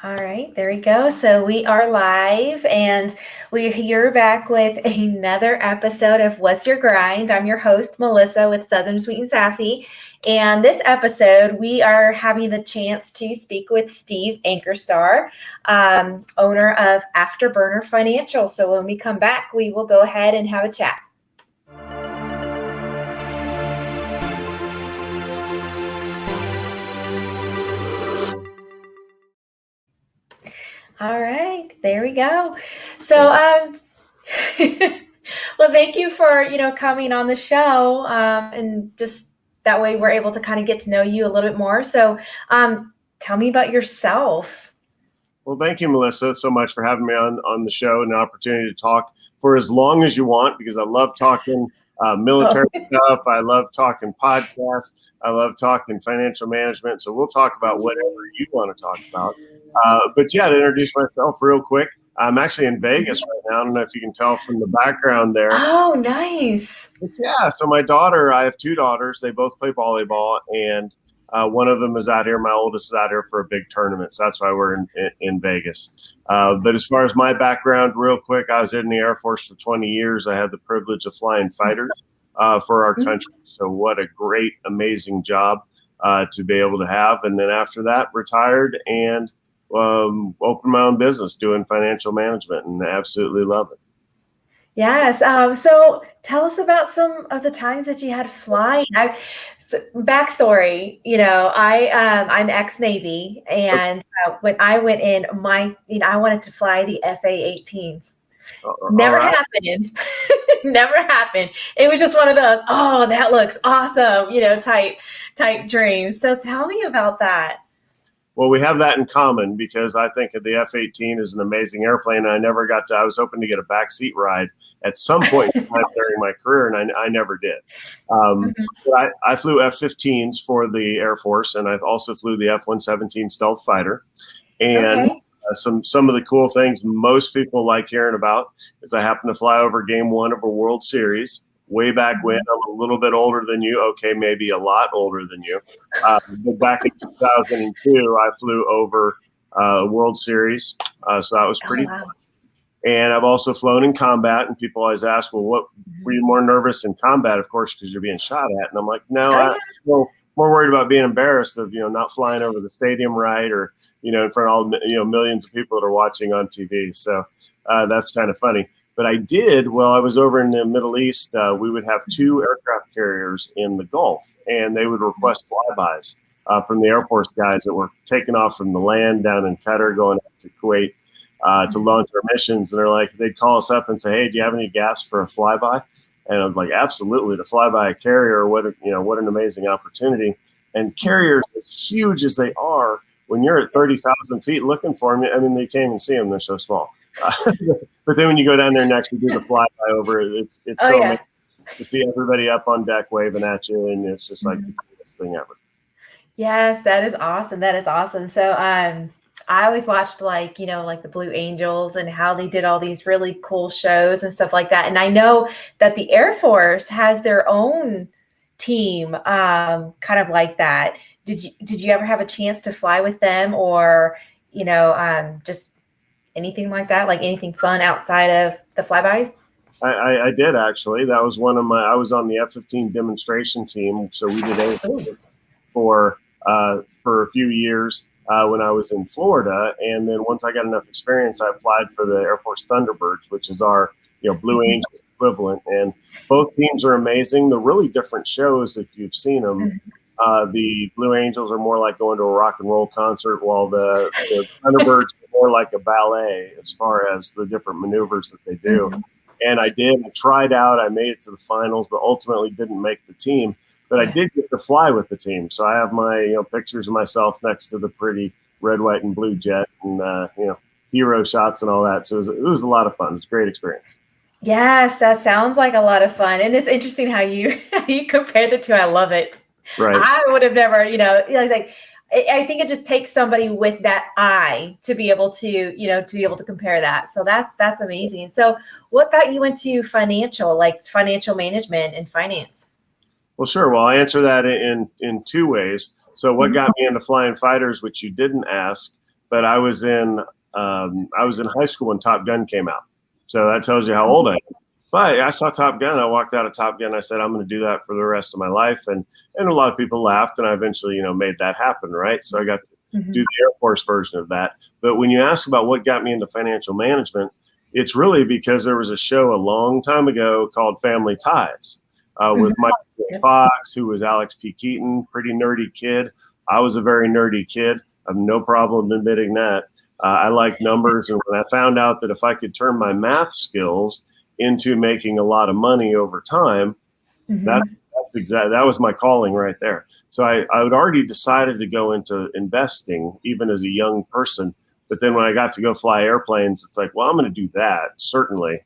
All right, there we go. So we are live and we're here back with another episode of What's Your Grind? I'm your host, Melissa with Southern Sweet and Sassy. And this episode, we are having the chance to speak with Steve Ankerstar, owner of Afterburner Financial. So when we come back, we will go ahead and have a chat. All right, there we go. So, well, thank you for coming on the show, and just that way we're able to kind of get to know you a little bit more. So, tell me about yourself. Well, thank you, Melissa, so much for having me on the show and the opportunity to talk for as long as you want, because I love talking military stuff. I love talking podcasts. I love talking financial management. So we'll talk about whatever you want to talk about. But yeah, to introduce myself real quick, I'm actually in Vegas right now. I don't know if you can tell from the background there. Oh, nice. But yeah, so I have two daughters. They both play volleyball, and one of them is out here. My oldest is out here for a big tournament, so that's why we're in Vegas. But as far as my background, real quick, I was in the Air Force for 20 years. I had the privilege of flying fighters for our country. So what a great, amazing job to be able to have. And then after that, retired and opened my own business doing financial management, and I absolutely love it. Yes. So tell us about some of the times that you had flying. Backstory, I'm ex-Navy, and when I went in, I wanted to fly the FA-18s. Never happened. Never happened. It was just one of those, oh, that looks awesome, type dreams. So tell me about that. Well, we have that in common, because I think the F-18 is an amazing airplane. I was hoping to get a backseat ride at some point in time during my career, and I never did. But I flew F-15s for the Air Force, and I've also flew the F-117 stealth fighter. And some of the cool things most people like hearing about is I happened to fly over Game 1 of a World Series way back when. I'm a little bit older than you. Okay, maybe a lot older than you. But back in 2002, I flew over World Series, so that was pretty fun. And I've also flown in combat, and people always ask, well, what were you more nervous in combat? Of course, because you're being shot at. And I'm like, no, I'm more worried about being embarrassed of, not flying over the stadium right, or, in front of all, millions of people that are watching on TV. So that's kind of funny. But I did, while I was over in the Middle East, we would have two aircraft carriers in the Gulf, and they would request flybys from the Air Force guys that were taking off from the land down in Qatar, going up to Kuwait to launch our missions. And they'd call us up and say, hey, do you have any gas for a flyby? And I'm like, absolutely, to fly by a carrier, what an amazing opportunity. And carriers, as huge as they are, when you're at 30,000 feet looking for them, I mean, they can't even see them. They're so small. But then when you go down there and actually do the flyby over, it's so amazing to see everybody up on deck waving at you, and it's just like the coolest thing ever. Yes, that is awesome. That is awesome. So I always watched like the Blue Angels and how they did all these really cool shows and stuff like that. And I know that the Air Force has their own team kind of like that. Did you ever have a chance to fly with them, or just anything like that, like anything fun outside of the flybys? I did, actually. That was I was on the F-15 demonstration team, so we did it for a few years when I was in Florida. And then once I got enough experience, I applied for the Air Force Thunderbirds, which is our Blue Angels equivalent. And both teams are amazing. They're really different shows if you've seen them. The Blue Angels are more like going to a rock and roll concert, while the Thunderbirds are more like a ballet as far as the different maneuvers that they do. And I tried out, I made it to the finals, but ultimately didn't make the team. But I did get to fly with the team. So I have my pictures of myself next to the pretty red, white, and blue jet, and hero shots and all that. So it was a lot of fun. It was a great experience. Yes, that sounds like a lot of fun. And it's interesting how you compare the two. I love it. Right. I would have never, I think it just takes somebody with that eye to be able to compare that. So that's amazing. So what got you into financial management and finance? Well, sure. Well, I answer that in two ways. So what got me into flying fighters, which you didn't ask, but I was in high school when Top Gun came out. So that tells you how old I am. But I saw Top Gun. I walked out of Top Gun. I said, I'm going to do that for the rest of my life. And a lot of people laughed, and I eventually, made that happen, right? So I got to do the Air Force version of that. But when you ask about what got me into financial management, it's really because there was a show a long time ago called Family Ties with Michael Fox, who was Alex P. Keaton, pretty nerdy kid. I was a very nerdy kid. I have no problem admitting that. I like numbers, and when I found out that if I could turn my math skills into making a lot of money over time, that's exactly, that was my calling right there. So I had already decided to go into investing even as a young person. But then when I got to go fly airplanes, it's like, well, I'm going to do that, certainly.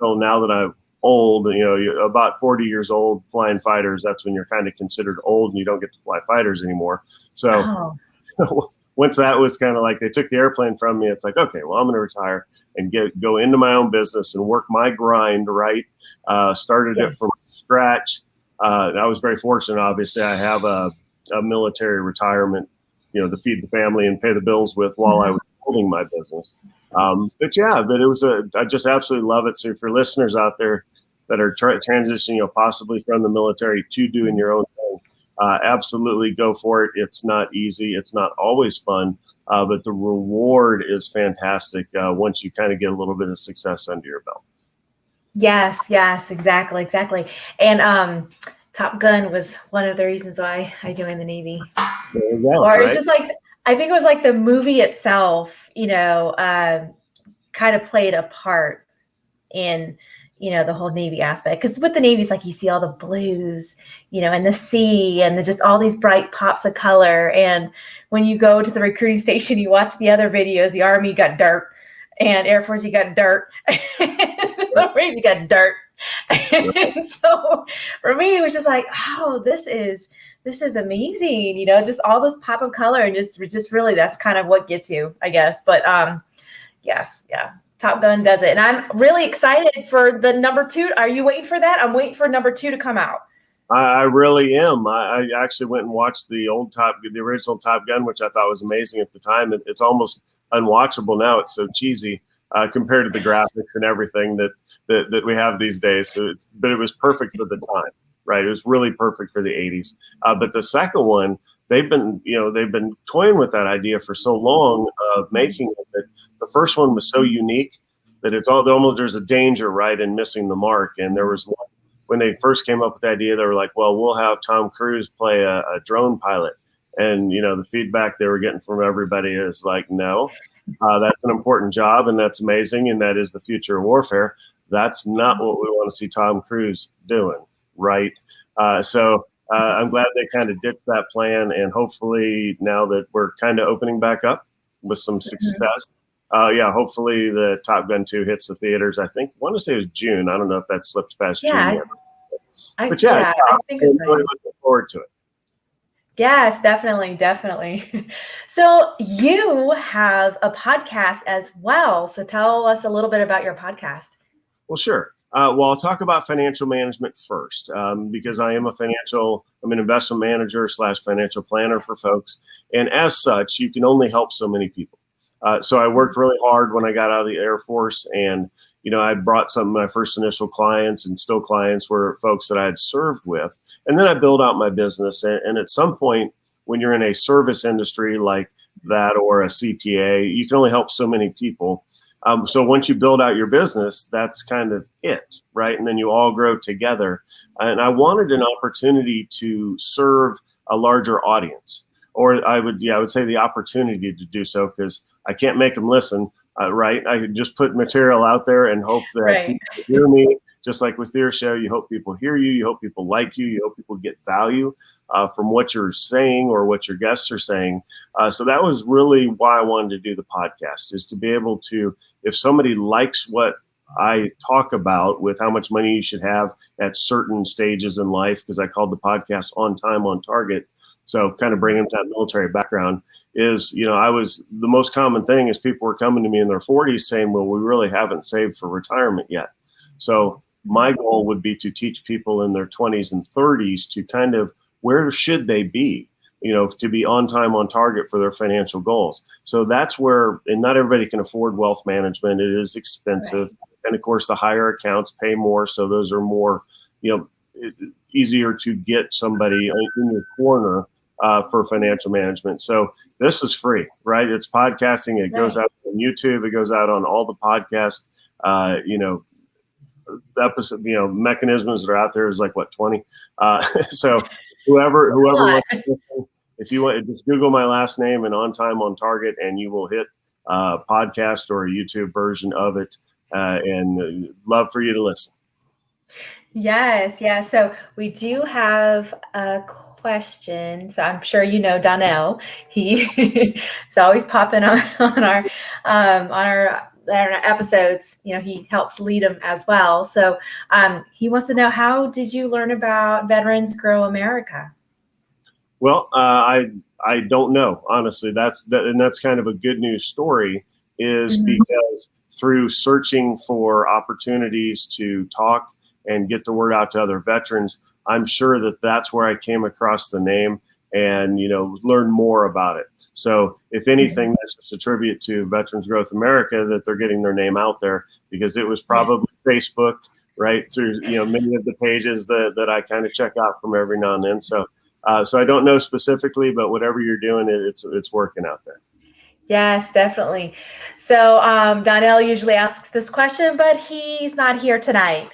So now that I'm old, you're about 40 years old, flying fighters, that's when you're kind of considered old and you don't get to fly fighters anymore. So once that was kind of like they took the airplane from me, it's like, okay, well, I'm going to retire and go into my own business and work my grind, right? Started it from scratch. I was very fortunate, obviously. I have a military retirement, to feed the family and pay the bills with while I was building my business. But it was I just absolutely love it. So for listeners out there that are transitioning, possibly from the military to doing your own thing, absolutely go for it. It's not easy. It's not always fun, but the reward is fantastic once you kind of get a little bit of success under your belt. Yes, exactly. And Top Gun was one of the reasons why I joined the Navy. Or it's just like, I think it was like the movie itself, kind of played a part in, the whole Navy aspect. Because with the Navy, it's like you see all the blues, and the sea and just all these bright pops of color. And when you go to the recruiting station, you watch the other videos, the Army got dirt, and Air Force, you got dirt. The Marines, you got dirt. And so for me, it was just like, oh, this is amazing, just all this pop of color, and just really, that's kind of what gets you, I guess. But Top Gun does it. And I'm really excited for the number 2. Are you waiting for that? I'm waiting for number 2 to come out. I really am. I actually went and watched the original Top Gun, which I thought was amazing at the time. It's almost unwatchable now. It's so cheesy compared to the graphics and everything that we have these days. But it was perfect for the time, right? It was really perfect for the 80s. But the second one, they've been toying with that idea for so long of making it, that the first one was so unique that there's a danger, right, in missing the mark. And there was one, when they first came up with the idea, they were like, well, we'll have Tom Cruise play a drone pilot. And, the feedback they were getting from everybody is like, no, that's an important job and that's amazing. And that is the future of warfare. That's not what we want to see Tom Cruise doing, right? I'm glad they kind of ditched that plan. And hopefully now that we're kind of opening back up with some success, hopefully the Top Gun 2 hits the theaters. I want to say it was June. I don't know if that slipped past June yet. I think it's really looking forward to it. Yes, definitely. So you have a podcast as well. So tell us a little bit about your podcast. Well, sure. I'll talk about financial management first, because I'm an investment manager / financial planner for folks. And as such, you can only help so many people. So I worked really hard when I got out of the Air Force, and, I brought some of my first initial clients, and still clients were folks that I had served with. And then I built out my business. And at some point, when you're in a service industry like that or a CPA, you can only help so many people. So once you build out your business, that's kind of it, right? And then you all grow together. And I wanted an opportunity to serve a larger audience, or I would say the opportunity to do so, because I can't make them listen, right? I could just put material out there and hope that people hear me. Just like with your show, you hope people hear you, you hope people like you, you hope people get value from what you're saying or what your guests are saying. So that was really why I wanted to do the podcast, is to be able to, if somebody likes what I talk about with how much money you should have at certain stages in life, because I called the podcast On Time, On Target. So kind of bringing that military background is, the most common thing is people were coming to me in their 40s saying, well, we really haven't saved for retirement yet. So my goal would be to teach people in their 20s and 30s to kind of, where should they be? to be on time, on target for their financial goals. So that's where, and not everybody can afford wealth management. It is expensive. Right. And of course, the higher accounts pay more. So those are more, easier to get somebody in your corner for financial management. So this is free, right? It's podcasting. It goes Right. out on YouTube. It goes out on all the podcast, episode, mechanisms that are out there is like what, 20. So whoever wants to listen, if you want, just Google my last name and On Time on Target, and you will hit podcast or a YouTube version of it. And love for you to listen. Yes, yeah. So we do have a question. So I'm sure you know Donnell. He is always popping on our episodes. He helps lead them as well. So he wants to know, how did you learn about Veterans Grow America? Well, I don't know, honestly. And that's kind of a good news story, is because through searching for opportunities to talk and get the word out to other veterans, I'm sure that that's where I came across the name and learn more about it. So if anything, that's just a tribute to Veterans Growth America, that they're getting their name out there, because it was probably Facebook, right, through many of the pages that I kind of check out from every now and then. So I don't know specifically, but whatever you're doing, it's working out there. Yes, definitely. So Donnell usually asks this question, but he's not here tonight.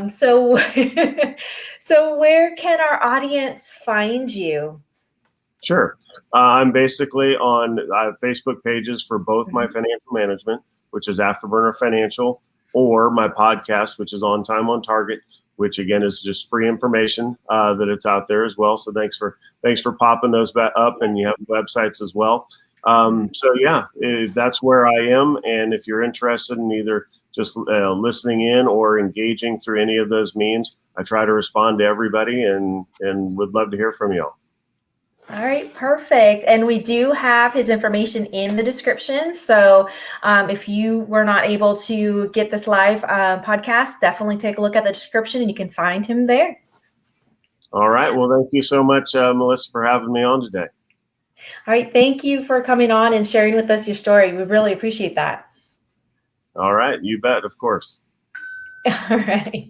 So so where can our audience find you? Sure. I'm basically on Facebook pages for both my financial management, which is Afterburner Financial, or my podcast, which is On Time on Target, which again is just free information that it's out there as well. So thanks for popping those up, and you have websites as well. So yeah, that's where I am. And if you're interested in either just listening in or engaging through any of those means, I try to respond to everybody, and would love to hear from you all. All right, perfect. And we do have his information in the description. So if you were not able to get this live podcast, definitely take a look at the description and you can find him there. All right. Well, thank you so much, Melissa, for having me on today. All right. Thank you for coming on and sharing with us your story. We really appreciate that. All right. You bet. Of course. All right.